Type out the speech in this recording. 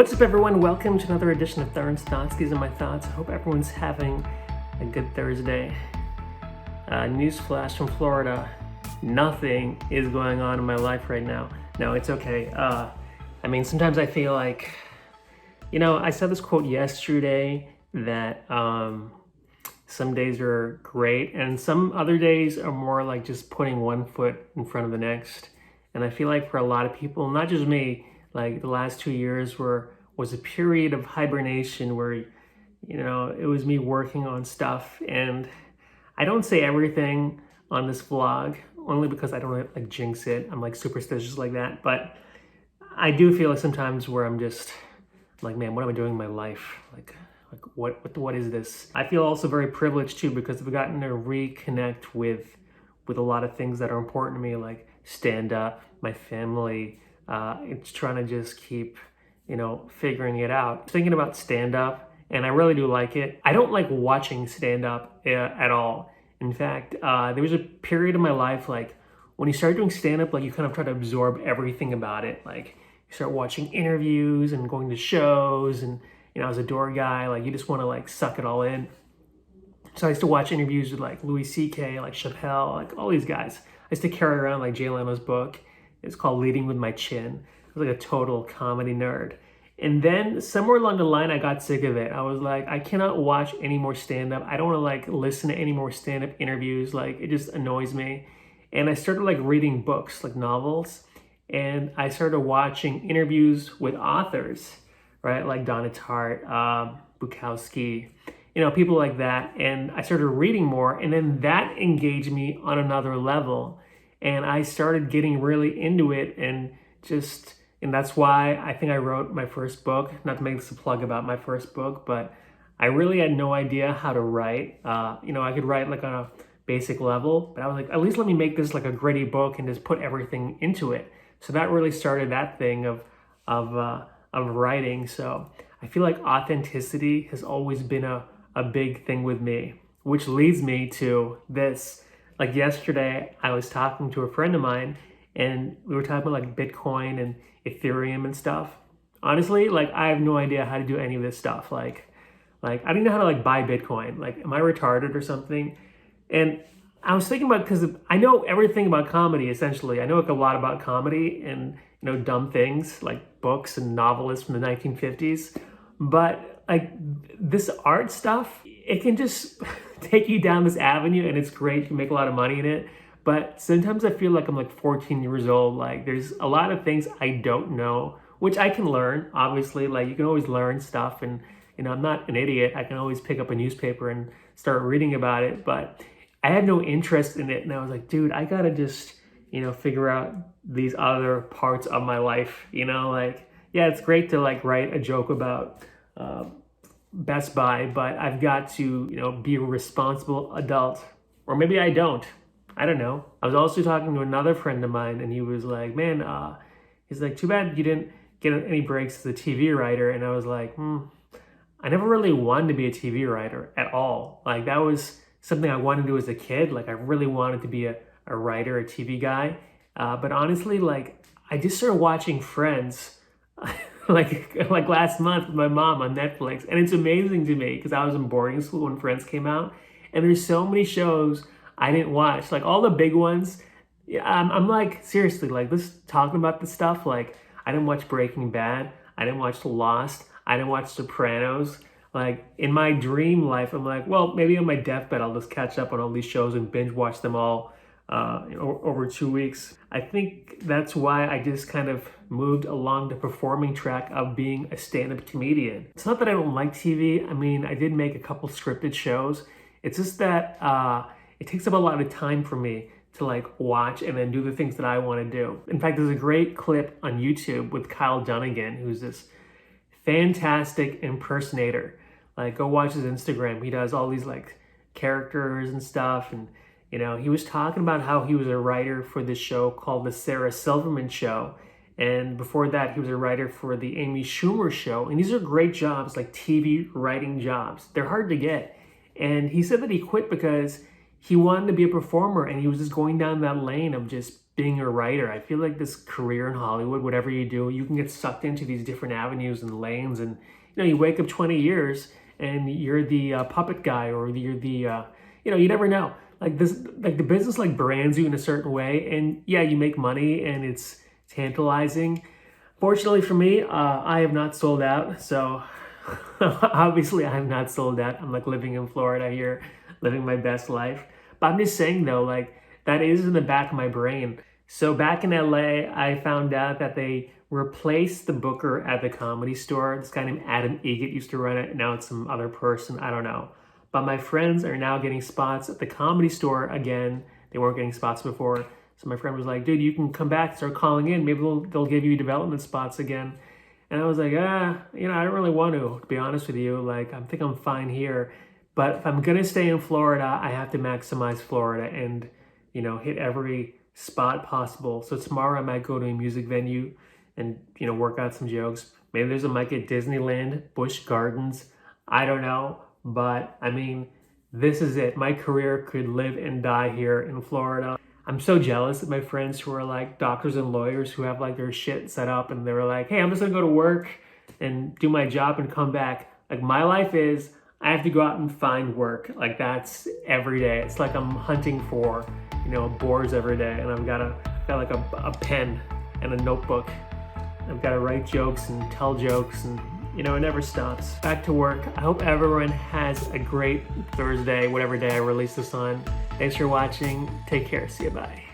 What's up, everyone? Welcome to another edition of Tarun's Thoughts. These are my thoughts. I hope everyone's having a good Thursday. Newsflash from Florida. Nothing is going on in my life right now. No, it's okay. Sometimes I feel like, I said this quote yesterday that some days are great and some other days are more like just putting one foot in front of the next. And I feel like for a lot of people, not just me, like the last 2 years was a period of hibernation where, it was me working on stuff. And I don't say everything on this vlog, only because I don't like jinx it. I'm like superstitious like that. But I do feel like sometimes where I'm just like, man, what am I doing in my life? Like what is this? I feel also very privileged too, because I've gotten to reconnect with a lot of things that are important to me, like stand up, my family. It's trying to just keep, figuring it out. Thinking about stand-up, and I really do like it. I don't like watching stand-up at all. In fact, there was a period of my life, like when you start doing stand-up, like you kind of try to absorb everything about it. Like you start watching interviews and going to shows, and as a door guy, like you just want to like suck it all in. So I used to watch interviews with like Louis C.K., like Chappelle, like all these guys. I used to carry around like Jay Leno's book. It's called Leading with My Chin. I was like a total comedy nerd. And then somewhere along the line, I got sick of it. I was like, I cannot watch any more stand-up. I don't want to like listen to any more stand-up interviews. Like it just annoys me. And I started like reading books, like novels. And I started watching interviews with authors, right? Like Donna Tartt, Bukowski, people like that. And I started reading more, and then that engaged me on another level. And I started getting really into it, and that's why I think I wrote my first book. Not to make this a plug about my first book, but I really had no idea how to write. I could write like on a basic level, but I was like, at least let me make this like a gritty book and just put everything into it. So that really started that thing of writing. So I feel like authenticity has always been a big thing with me, which leads me to this. Like yesterday, I was talking to a friend of mine, and we were talking about like Bitcoin and Ethereum and stuff. Honestly, like I have no idea how to do any of this stuff. Like I don't even know how to like buy Bitcoin. Like, am I retarded or something? And I was thinking about, because I know everything about comedy, essentially. I know like a lot about comedy and, dumb things like books and novelists from the 1950s. But like this art stuff, it can just take you down this avenue, and it's great. You can make a lot of money in it. But sometimes I feel like I'm like 14 years old. Like there's a lot of things I don't know, which I can learn, obviously. Like you can always learn stuff, and I'm not an idiot. I can always pick up a newspaper and start reading about it. But I had no interest in it, and I was like, dude, I gotta just figure out these other parts of my life. Yeah, it's great to like write a joke about Best Buy, but I've got to, be a responsible adult. Or maybe I don't. I don't know. I was also talking to another friend of mine, and he was like, man, he's like, too bad you didn't get any breaks as a TV writer. And I was like, I never really wanted to be a TV writer at all. Like that was something I wanted to do as a kid. Like I really wanted to be a writer, a TV guy. But honestly, like I just started watching Friends like last month with my mom on Netflix, and it's amazing to me because I was in boarding school when Friends came out, and there's so many shows I didn't watch, like all the big ones. Yeah, I'm like seriously, like this talking about this stuff. Like I didn't watch Breaking Bad, I didn't watch Lost, I didn't watch Sopranos. Like in my dream life, I'm like, well, maybe on my deathbed I'll just catch up on all these shows and binge watch them all over 2 weeks. I think that's why I just kind of moved along the performing track of being a stand-up comedian. It's not that I don't like TV. I mean, I did make a couple scripted shows. It's just that it takes up a lot of time for me to like watch and then do the things that I want to do. In fact, there's a great clip on YouTube with Kyle Dunnigan, who's this fantastic impersonator. Like go watch his Instagram. He does all these like characters and stuff, and he was talking about how he was a writer for this show called The Sarah Silverman Show. And before that, he was a writer for The Amy Schumer Show. And these are great jobs, like TV writing jobs. They're hard to get. And he said that he quit because he wanted to be a performer, and he was just going down that lane of just being a writer. I feel like this career in Hollywood, whatever you do, you can get sucked into these different avenues and lanes, and you wake up 20 years and you're the puppet guy, or you're the you never know. Like the business like brands you in a certain way, and yeah, you make money and it's tantalizing. Fortunately for me, I have not sold out, so obviously I have not sold out. I'm like living in Florida here, living my best life. But I'm just saying though, like that is in the back of my brain. So back in LA, I found out that they replaced the booker at the Comedy Store. This guy named Adam Egget used to run it. Now it's some other person, I don't know. But my friends are now getting spots at the Comedy Store again. They weren't getting spots before. So my friend was like, dude, you can come back, start calling in. Maybe they'll give you development spots again. And I was like, I don't really want to be honest with you. Like, I think I'm fine here. But if I'm going to stay in Florida, I have to maximize Florida and, hit every spot possible. So tomorrow I might go to a music venue and, work out some jokes. Maybe there's a mic at Disneyland, Busch Gardens. I don't know. But I mean, this is it. My career could live and die here in Florida. I'm so jealous of my friends who are like doctors and lawyers who have like their shit set up and they're like, hey, I'm just gonna go to work and do my job and come back. Like my life is, I have to go out and find work. Like that's every day. It's like I'm hunting for, boars every day, and I've got like a pen and a notebook. I've got to write jokes and tell jokes, and it never stops. Back to work. I hope everyone has a great Thursday, whatever day I release this on. Thanks for watching. Take care. See you. Bye.